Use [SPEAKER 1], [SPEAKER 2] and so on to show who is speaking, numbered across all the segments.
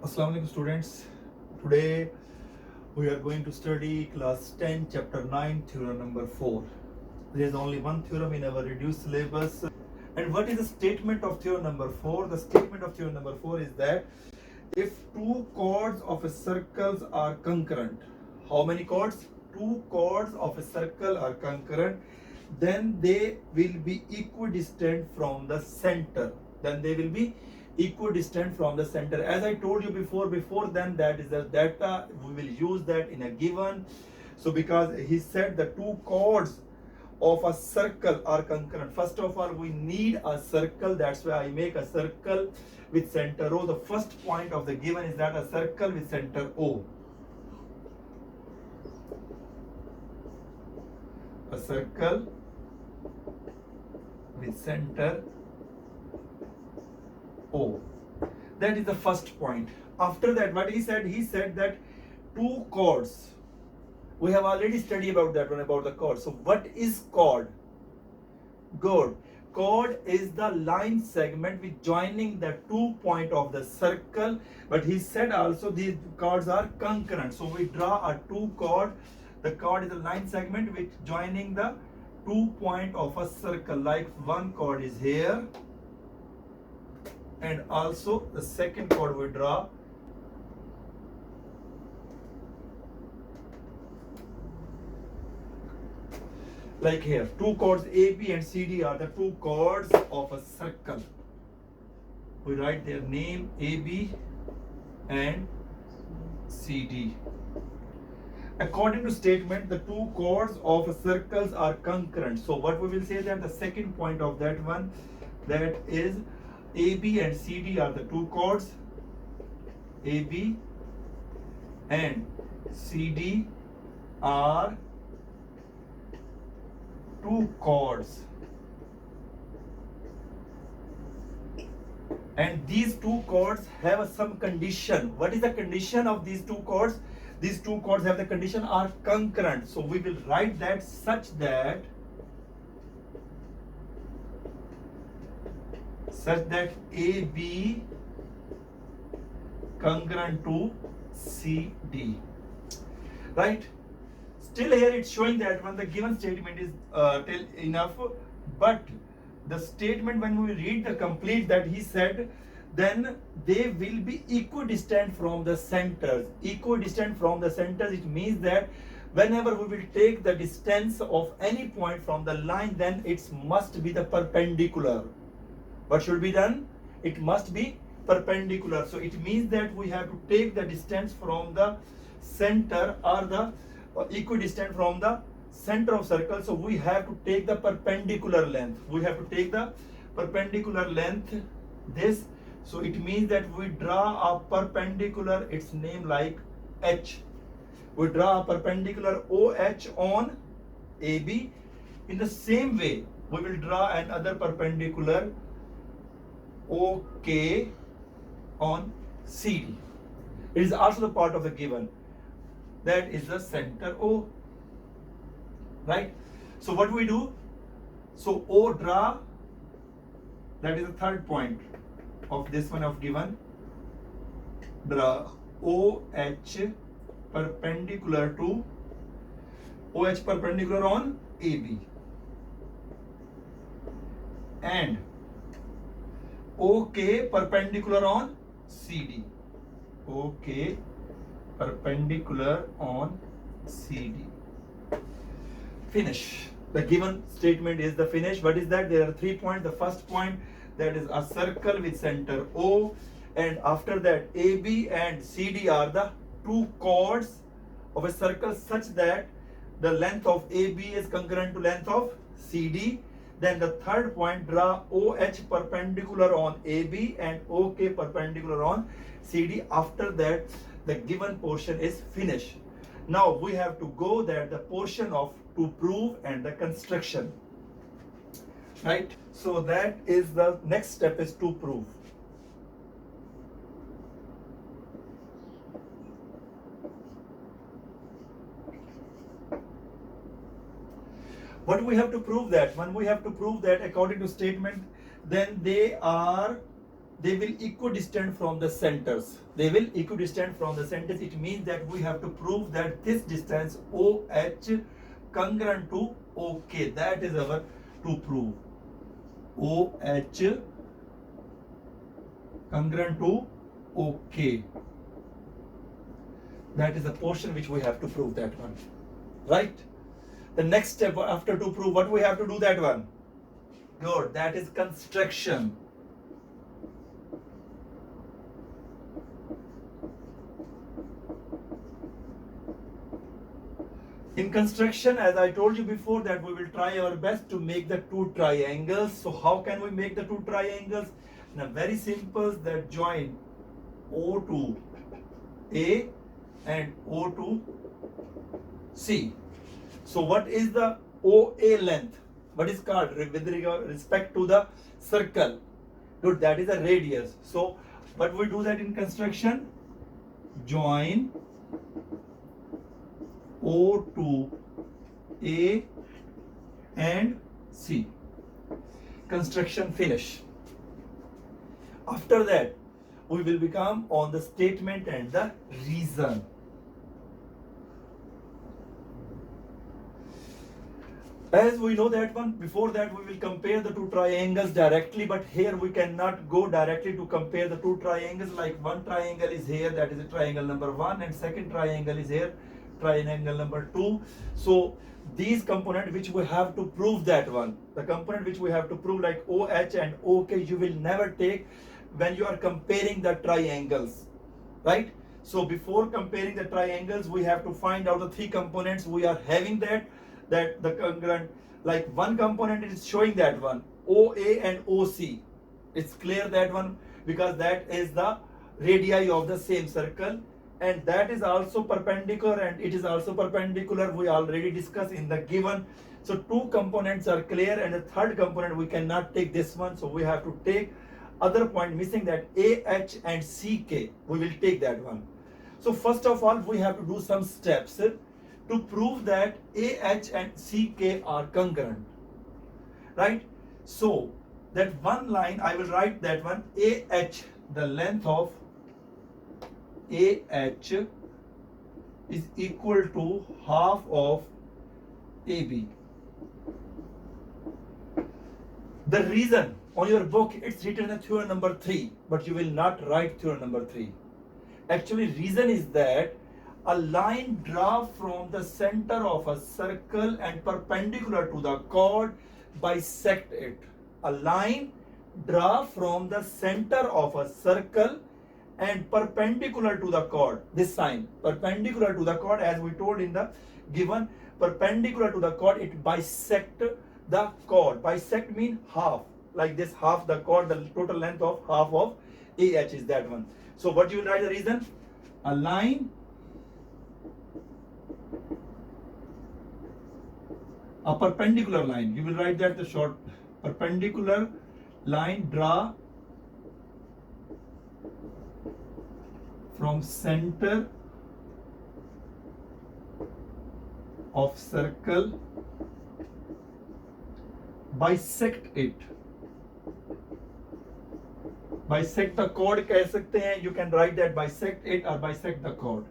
[SPEAKER 1] Assalamu alaikum students. Today we are going to study class 10 chapter 9 theorem number 4. There is only one theorem in our reduced syllabus. And what is the statement of theorem number 4? The statement of theorem number 4 is that if two chords of a circle are concurrent, how many chords? Two chords of a circle are concurrent, then they will be equidistant from the center. Then they will be equidistant from the center. As I told you before then, that is the data, we will use that in a given. So because he said the two chords of a circle are concurrent, first of all we need a circle. That's why I make a circle with center O. The first point of the given is that a circle with center O. A circle with center O. That is the first point. After that, what he said? He said that two chords. We have already studied about that one, about the chord. So what is chord? Good. Chord is the line segment which joining the 2 point of the circle. But he said also these chords are concurrent. So we draw a two chord. The chord is a line segment which joining the 2 point of a circle. Like one chord is here, and also the second chord we draw like here. Two chords AB and CD are the two chords of a circle. We write their name AB and CD. According to statement, the two chords of a circles are concurrent. So what we will say that the second point of that one, that is AB and CD are the two chords. AB and CD are two chords, and these two chords have some condition. What is the condition of these two chords? These two chords have the condition are concurrent. So we will write that such that AB congruent to CD, right? Still here it's showing that when the given statement is enough, but the statement when we read the complete, that he said then they will be equidistant from the centers. Equidistant from the centers, it means that whenever we will take the distance of any point from the line, then it must be the perpendicular. What should be done? It must be perpendicular. So it means that we have to take the distance from the center, or the equidistant from the center of circle. So we have to take the perpendicular length. We have to take the perpendicular length, this. So it means that we draw a perpendicular, its name like H. We draw a perpendicular OH on AB. In the same way, we will draw another perpendicular OK on CD. It is also the part of the given. That is the center O, right? So what we do? So O draw, that is the third point of this one of given. Draw OH perpendicular to OH perpendicular on AB, and OK perpendicular on CD. OK perpendicular on CD. Finish. The given statement is the finish. What is that? There are 3 points. The first point, that is a circle with center O, and after that AB and CD are the two chords of a circle such that the length of AB is congruent to length of CD. Then the third point, draw OH perpendicular on AB and OK perpendicular on CD. After that, the given portion is finished. Now we have to go that the portion of to prove and the construction, right? So that is the next step, is to prove. What we have to prove that? When we have to prove that according to statement, then they are they will equidistant from the centers. They will equidistant from the centers. It means that we have to prove that this distance OH congruent to OK. That is our to prove. OH congruent to OK. That is the portion which we have to prove that one. Right? The next step after to prove what we have to do that one. Good. That is construction. In construction, as I told you before, that we will try our best to make the two triangles. So how can we make the two triangles? Now very simple, that join O to A and O to C. So what is the OA length? What is called with respect to the circle? Good, that is a radius. So what we do that in construction? Join O to A and C. Construction finish. After that, we will become on the statement and the reason. As we know that one, before that we will compare the two triangles directly, but here we cannot go directly to compare the two triangles. Like one triangle is here, that is a triangle number 1, and second triangle is here, triangle number 2. So these component which we have to prove that one, the component which we have to prove like OH and OK, you will never take when you are comparing the triangles, right? So before comparing the triangles, we have to find out the three components we are having that the congruent, like one component is showing that one OA and OC. It's clear that one because that is the radii of the same circle, and that is also perpendicular, and it is also perpendicular. We already discussed in the given. So two components are clear, and the third component we cannot take this one, so we have to take other point missing, that AH and CK. We will take that one. So first of all, we have to do some steps to prove that AH and CK are congruent, right? So that one line, I will write that one, AH, the length of AH is equal to half of AB. The reason, on your book it's written as theorem number 3, but you will not write theorem number 3. Actually, reason is that a line drawn from the center of a circle and perpendicular to the chord bisect it. A line drawn from the center of a circle and perpendicular to the chord. This sign, perpendicular to the chord, as we told in the given, perpendicular to the chord, it bisect the chord. Bisect mean half, like this half the chord, the total length of half of AH is that one. So what you will write the reason? A line, a perpendicular line, you will write that the short perpendicular line draw from center of circle, bisect it. Bisect the chord कह सकते हैं, you can write that bisect it or bisect the chord.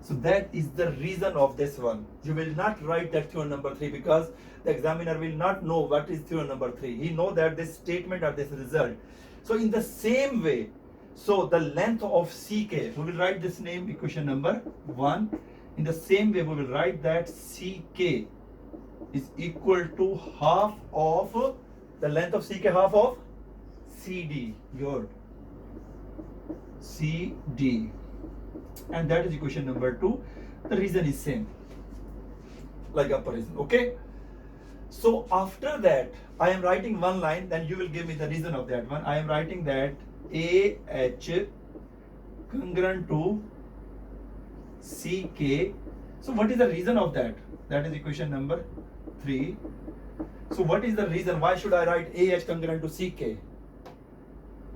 [SPEAKER 1] So that is the reason of this one. You will not write that theorem number 3 because the examiner will not know what is theorem number 3. He know that this statement or this result. So in the same way, so the length of CK, we will write this name equation number 1. In the same way, we will write that CK is equal to half of the length of CK, half of CD, your CD, and that is equation number 2. The reason is same, like upper reason. Okay. So after that, I am writing one line. Then you will give me the reason of that one. I am writing that AH congruent to CK. So what is the reason of that? That is equation number 3. So what is the reason? Why should I write AH congruent to CK?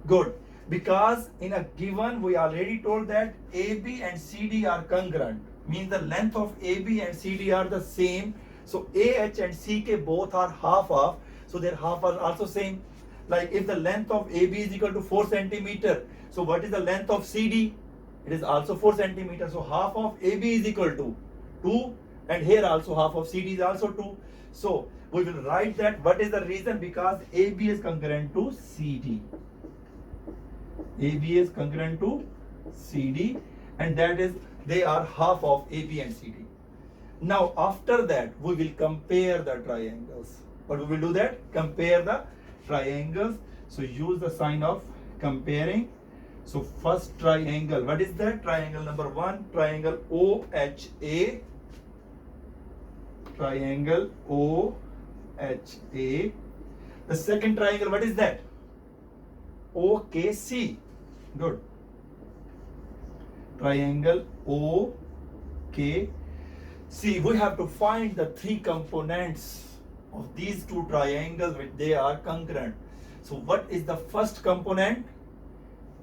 [SPEAKER 1] Good. Because in a given, we already told that AB and CD are congruent. Means the length of AB and CD are the same. So AH and CK both are half of. so their half are also same. Like if the length of AB is equal to 4 centimeter, so what is the length of CD? It is also 4 centimeter. So half of AB is equal to 2, and here also half of CD is also 2. So we will write that. What is the reason? Because AB is congruent to CD. AB is congruent to CD, and that is they are half of AB and CD. Now after that we will compare the triangles. What we will do that? Compare the triangles. So use the sign of comparing. So first triangle, what is that? Triangle number 1, triangle OHA. Triangle OHA. The second triangle, what is that? OKC. Good. Triangle OKC. We have to find the three components of these two triangles which they are congruent. So what is the first component?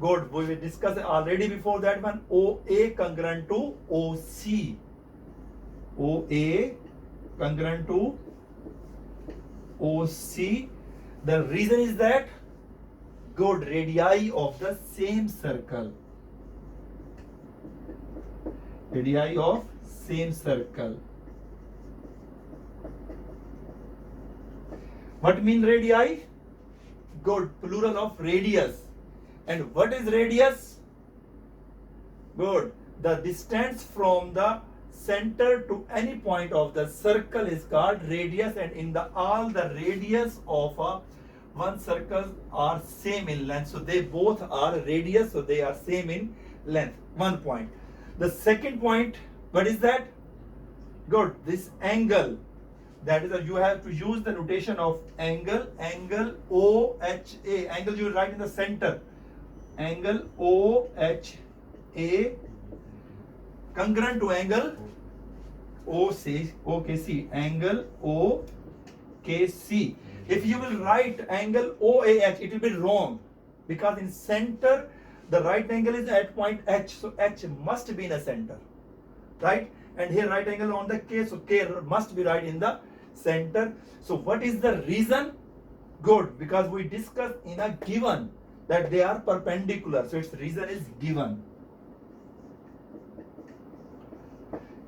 [SPEAKER 1] Good. We will discuss already before that one. OA congruent to OC. OA congruent to OC. The reason is that good, radii of the same circle. Radii of same circle. What mean radii? Good, plural of radius. And what is radius? Good, the distance from the center to any point of the circle is called radius, and in the all the radius of one circle are same in length. So they both are radius, so they are same in length. 1 point. The second point, what is that? Good, this angle. That is, you have to use the notation of angle. Angle OHA. Angle you will write in the center. Angle OHA congruent to angle OKC. Angle OKC. If you will write angle OAH, it will be wrong, because in center the right angle is at point H. So H must be in the center, right? And here right angle on the K, so K must be right in the center. So what is the reason? Good, because we discussed in a given that they are perpendicular, so its reason is given.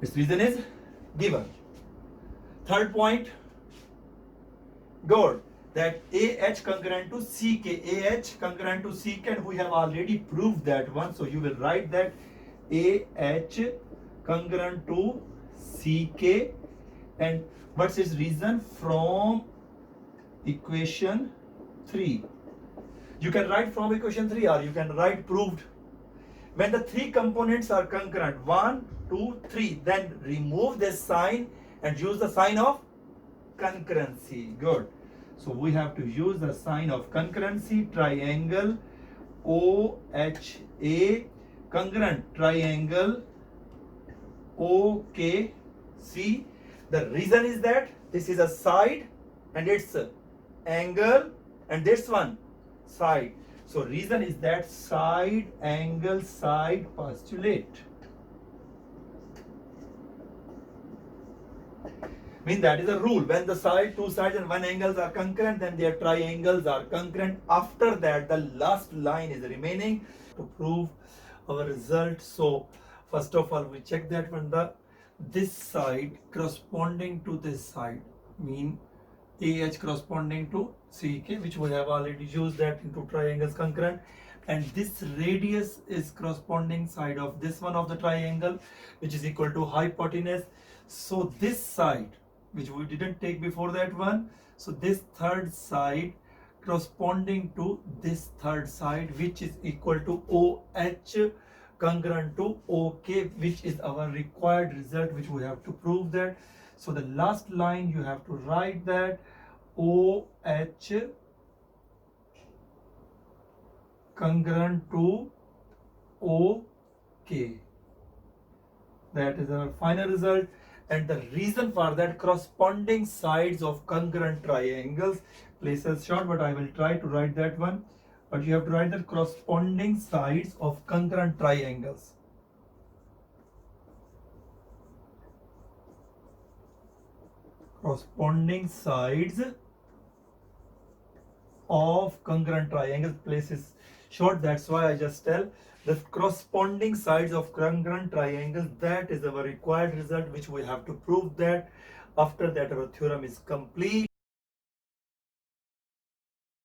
[SPEAKER 1] Its reason is given. Third point, good, that AH congruent to CK. AH congruent to CK, and we have already proved that one. So you will write that AH congruent to CK, and what's its reason? From equation 3. You can write from equation 3, or you can write proved. When the three components are congruent, 1, 2, 3, then remove this sign and use the sign of concurrency. Good. So we have to use the sign of concurrency. Triangle OHA congruent triangle OKC. The reason is that this is a side and it's a angle, and this one side. So reason is that side angle side postulate. Mean that is a rule. When the two sides and one angles are concurrent, then their triangles are concurrent. After that, the last line is remaining to prove our result. So first of all, we check that when this side corresponding to this side, mean AH corresponding to CK, which we have already used that into triangles concurrent, and this radius is corresponding side of this one of the triangle, which is equal to hypotenuse. So this side, which we didn't take before that one, so this third side corresponding to this third side, which is equal to OH congruent to OK, which is our required result, which we have to prove that. So the last line you have to write that OH congruent to OK. That is our final result. And the reason for that, corresponding sides of congruent triangles. Places short, but I will try to write that one. But you have to write the corresponding sides of congruent triangles. Corresponding sides of congruent triangles. Place is short, that's why I just tell the corresponding sides of congruent triangles. That is our required result, which we have to prove that. After that, our theorem is complete.